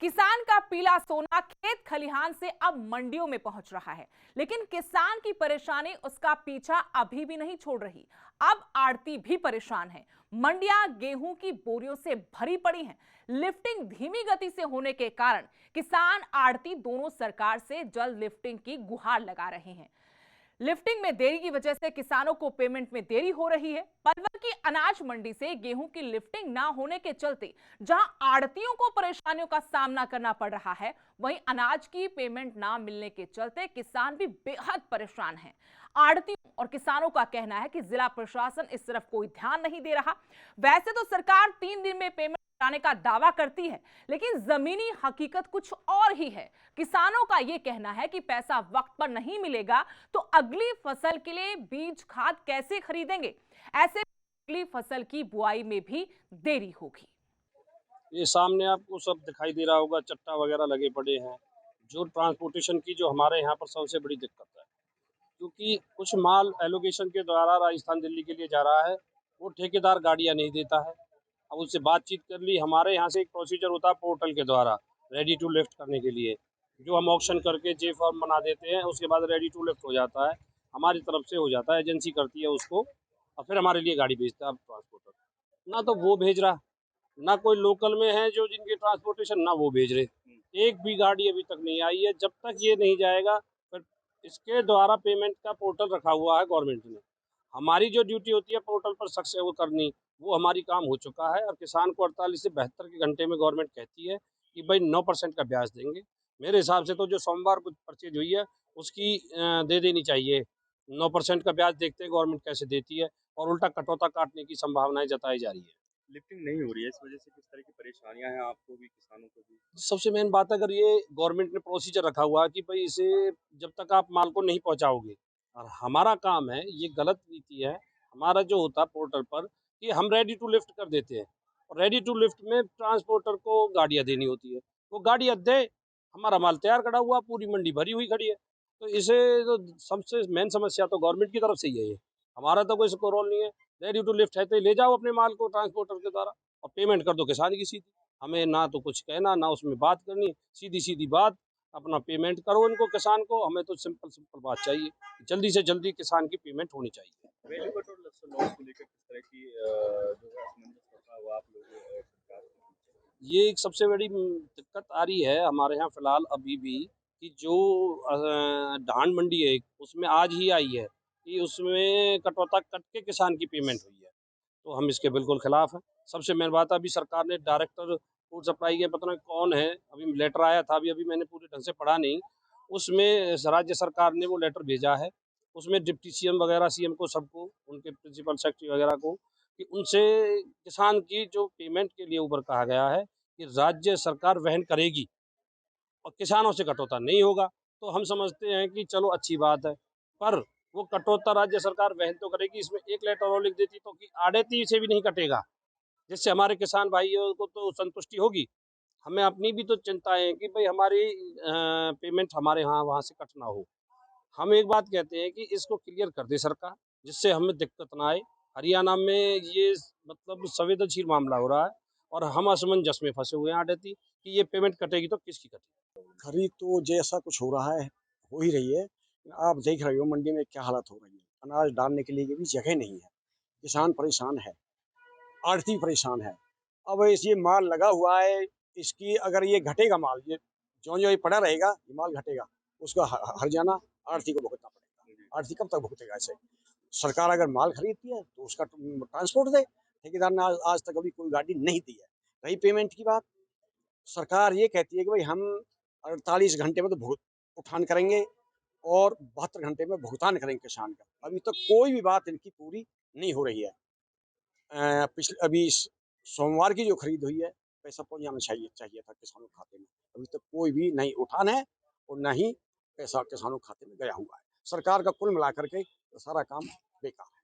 किसान का पीला सोना खेत खलिहान से अब मंडियों में पहुंच रहा है, लेकिन किसान की परेशानी उसका पीछा अभी भी नहीं छोड़ रही। अब आड़ती भी परेशान है। मंडियां गेहूं की बोरियों से भरी पड़ी हैं। लिफ्टिंग धीमी गति से होने के कारण किसान आड़ती दोनों सरकार से जल्द लिफ्टिंग की गुहार लगा रहे हैं। लिफ्टिंग में देरी की वजह से किसानों को पेमेंट में देरी हो रही है। पलवल की अनाज मंडी से गेहूं की लिफ्टिंग ना होने के चलते जहां आड़तियों को परेशानियों का सामना करना पड़ रहा है, वहीं अनाज की पेमेंट ना मिलने के चलते किसान भी बेहद परेशान हैं। आड़तियों और किसानों का कहना है कि जिला प्रशासन इस तरफ कोई ध्यान नहीं दे रहा। वैसे तो सरकार 3 दिन में पेमेंट कराने का दावा करती है, लेकिन जमीनी हकीकत कुछ और ही है। किसानों का यह कहना है कि पैसा वक्त पर नहीं मिलेगा तो अगली फसल के लिए बीज खाद कैसे खरीदेंगे। ऐसे अगली फसल की बुआई में भी देरी होगी। ये सामने आपको सब दिखाई दे रहा होगा, चट्टा वगैरह लगे पड़े हैं। जो ट्रांसपोर्टेशन की जो हमारे यहाँ पर सबसे बड़ी दिक्कत है, क्योंकि कुछ माल एलोकेशन के द्वारा राजस्थान दिल्ली के लिए जा रहा है, वो ठेकेदार गाड़ियाँ नहीं देता है। अब उससे बातचीत कर ली। हमारे यहाँ से एक प्रोसीजर होता है पोर्टल के द्वारा रेडी टू लिफ्ट करने के लिए, जो हम ऑक्शन करके जे फॉर्म बना देते हैं, उसके बाद रेडी टू लिफ्ट हो जाता है। हमारी तरफ से हो जाता है, एजेंसी करती है उसको और फिर हमारे लिए गाड़ी भेजता है ट्रांसपोर्टर। ना तो वो भेज रहा, ना कोई लोकल में है जो जिनके ट्रांसपोर्टेशन, ना वो भेज रहे। एक भी गाड़ी अभी तक नहीं आई है। जब तक ये नहीं जाएगा, फिर इसके द्वारा पेमेंट का पोर्टल रखा हुआ है गवर्नमेंट ने। हमारी जो ड्यूटी होती है पोर्टल पर सक्सेस वो करनी, वो हमारी काम हो चुका है। और किसान को 48 से 72 के घंटे में गवर्नमेंट कहती है कि भाई 9% का ब्याज देंगे। मेरे हिसाब से तो जो सोमवार को परचेज हुई है उसकी दे देनी चाहिए। 9% का ब्याज देखते हैं गवर्नमेंट कैसे देती है, और उल्टा कटौता काटने की संभावनाएं जताई जा रही है। लिफ्टिंग नहीं हो रही है, इस वजह से किस तरह की परेशानियां हैं आपको भी, किसानों को भी? सबसे मेन बात है, अगर ये गवर्नमेंट ने प्रोसीजर रखा हुआ है कि भाई इसे जब तक आप माल को नहीं पहुंचाओगे, और हमारा काम है, ये गलत नीति है हमारा जो होता है पोर्टल पर कि हम रेडी टू लिफ्ट कर देते हैं, और रेडी टू लिफ्ट में ट्रांसपोर्टर को गाड़ियां देनी होती है। वो गाड़ियां दे, हमारा माल तैयार खड़ा हुआ, पूरी मंडी भरी हुई खड़ी है। तो इसे तो सबसे मेन समस्या तो गवर्नमेंट की तरफ से ही है। ये हमारा तो कोई रोल नहीं है। रेडी टू लिफ्ट है तो ले जाओ अपने माल को ट्रांसपोर्टर के द्वारा और पेमेंट कर दो किसान की सीधी। हमें ना तो कुछ कहना, ना उसमें बात करनी, सीधी सीधी बात, अपना पेमेंट करो इनको किसान को। हमें तो सिंपल बात चाहिए, जल्दी से जल्दी किसान की पेमेंट होनी चाहिए। वैल्यू कट और लॉस को लेकर किस तरह की जो है असमंजस होता है वो आप लोग सरकार को? ये एक सबसे बड़ी दिक्कत आ रही है हमारे यहाँ फिलहाल अभी भी, कि जो धान मंडी है उसमें आज ही आई है कि उसमें कटौता कट के किसान की पेमेंट हुई है। तो हम इसके बिल्कुल खिलाफ हैं। सबसे मेन बात है, अभी सरकार ने डायरेक्टर फूड सप्लाई के, पता नहीं कौन है, अभी लेटर आया था, अभी मैंने पूरे ढंग से पढ़ा नहीं। उसमें राज्य सरकार ने वो लेटर भेजा है, उसमें डिप्टी सीएम वगैरह, सीएम को, सबको, उनके प्रिंसिपल सेक्रेटरी वगैरह को, कि उनसे किसान की जो पेमेंट के लिए ऊपर कहा गया है कि राज्य सरकार वहन करेगी और किसानों से कटौता नहीं होगा। तो हम समझते हैं कि चलो अच्छी बात है, पर वो कटौता राज्य सरकार वहन तो करेगी। इसमें एक लेटर और लिख देती तो कि आड़ती से भी नहीं कटेगा, जिससे हमारे किसान भाइयों को तो संतुष्टि होगी। हमें अपनी भी तो चिंताएं हैं कि भाई हमारी पेमेंट हमारे यहाँ वहाँ से कट ना हो। हम एक बात कहते हैं कि इसको क्लियर कर दे सरकार, जिससे हमें दिक्कत ना आए। हरियाणा में ये मतलब संवेदनशील मामला हो रहा है और हम असमंजस में फंसे हुए हैं आड़ती कि ये पेमेंट कटेगी तो किसकी कटेगी। खरीद तो जैसा कुछ हो रहा है, हो ही रही है। आप देख रहे हो मंडी में क्या हालत हो रही है। अनाज डालने के लिए भी जगह नहीं है। किसान परेशान है, आढ़ती परेशान है। अब ये माल लगा हुआ है, इसकी अगर ये घटेगा माल, ये जो ये पड़ा रहेगा, ये माल घटेगा, उसका हर्जाना आढ़ती को भुगतना पड़ेगा। आढ़ती कब तक भुगतेगा ऐसे? सरकार अगर माल खरीदती है तो उसका ट्रांसपोर्ट दे। ठेकेदार ने आज तक अभी कोई गाड़ी नहीं दी है। रही पेमेंट की बात, सरकार ये कहती है कि भाई हम 48 घंटे में तो उठान करेंगे और 72 घंटे में भुगतान करेंगे किसान का। अभी तक कोई भी बात इनकी पूरी नहीं हो रही है। पिछले अभी सोमवार की जो खरीद हुई है, पैसा पहुंच जाना चाहिए था किसानों के खाते में। अभी तक कोई भी नहीं उठान है और न ही पैसा किसानों के खाते में गया हुआ है। सरकार का कुल मिलाकर के सारा काम बेकार है।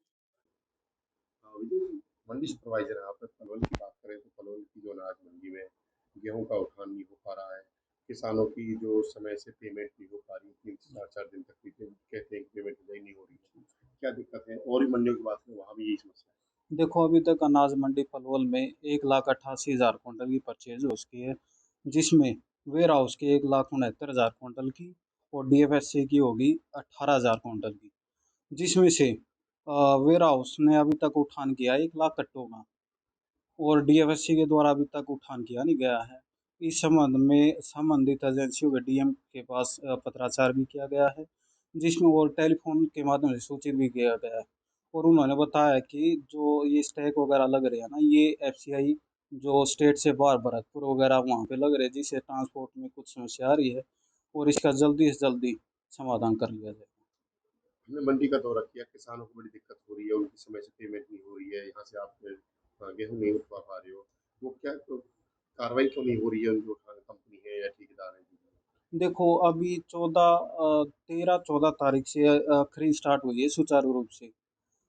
मंडी सुपरवाइजर है, आप पलवल की बात करें तो पलवल की जो अनाज मंडी में गेहूं का उठान नहीं हो पा रहा है। किसानों की जो समय से पेमेंट नहीं हो पा रही, 3 से 4 दिन तक कहते हैं कि पेमेंट नहीं हो रही है। क्या दिक्कत है? और भी मंडियों की बात करें, वहाँ भी यही समस्या है। देखो, अभी तक अनाज मंडी पलवल में 1,88,000 क्विंटल की परचेज हो चुकी है, जिसमें वेयर हाउस की 1,69,000 क्विंटल की और डीएफएससी की होगी 18,000 क्विंटल की, जिसमें से वेयर हाउस ने अभी तक उठान किया 1 लाख कट्टों का और डीएफएससी के द्वारा अभी तक उठान किया नहीं गया है। इस संबंध में संबंधित एजेंसियों के डीएम के पास पत्राचार भी किया गया है, जिसमें और टेलीफोन के माध्यम से सूचित भी किया गया है और उन्होंने बताया कि जो ये स्टैक वगैरह लग रहे हैं ना, ये एफसीआई जो स्टेट से बाहर भरतपुर वगैरह वहाँ पे लग रहे हैं, जिससे ट्रांसपोर्ट में कुछ समस्या आ रही है और इसका जल्दी से जल्दी समाधान कर लिया जाए। हमने मंडी का दौरा किया, किसानों को बड़ी दिक्कत हो रही है, उनकी समय से पेमेंट नहीं हो रही है, यहाँ से आप गेहूँ नहीं उठवा पा रहे हो, वो क्या कार्रवाई क्यों नहीं हो रही है? उनकी उठान कंपनी है या ठेकेदार है? देखो अभी 13-14 तारीख से खरीद स्टार्ट हुई है सुचारू रूप से।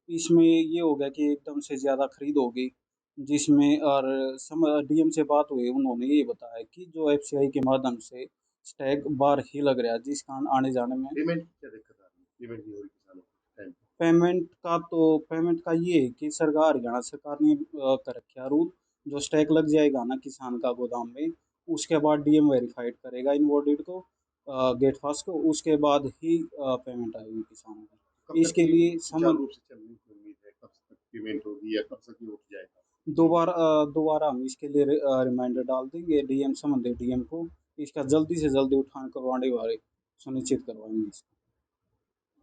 इसमें ये हो गया कि एकदम से ज़्यादा खरीद हो गई, जिसमें और डीएम से बात हुई, उन्होंने ये बताया कि जो एफसीआई के माध्यम से स्टैक बार ही लग रहा है, जिस कारण आने जाने में पेमेंट की क्या दिक्कत आ रही है? पेमेंट नहीं हो रही किसानों को टाइम पे। पेमेंट का ये है कि हरियाणा सरकार ने कर रखा रूल, जो स्टैक लग जाएगा ना किसान का गोदाम में, उसके बाद डीएम वेरीफाइड करेगा इनवॉर्डेड को, गेट पास को, उसके बाद ही पेमेंट आएगी किसानों कब को। तक इसके ये लिए सुचारू रूप से चलने की उम्मीद है? कब तक पेमेंट होगी या कब तक ये उठ जाएगा? दोबारा हम इसके लिए रिमाइंडर डाल देंगे डीएम, संबंधित डीएम को, इसका जल्दी से जल्दी उठान करवाने वाले सुनिश्चित करवाएंगे इसको।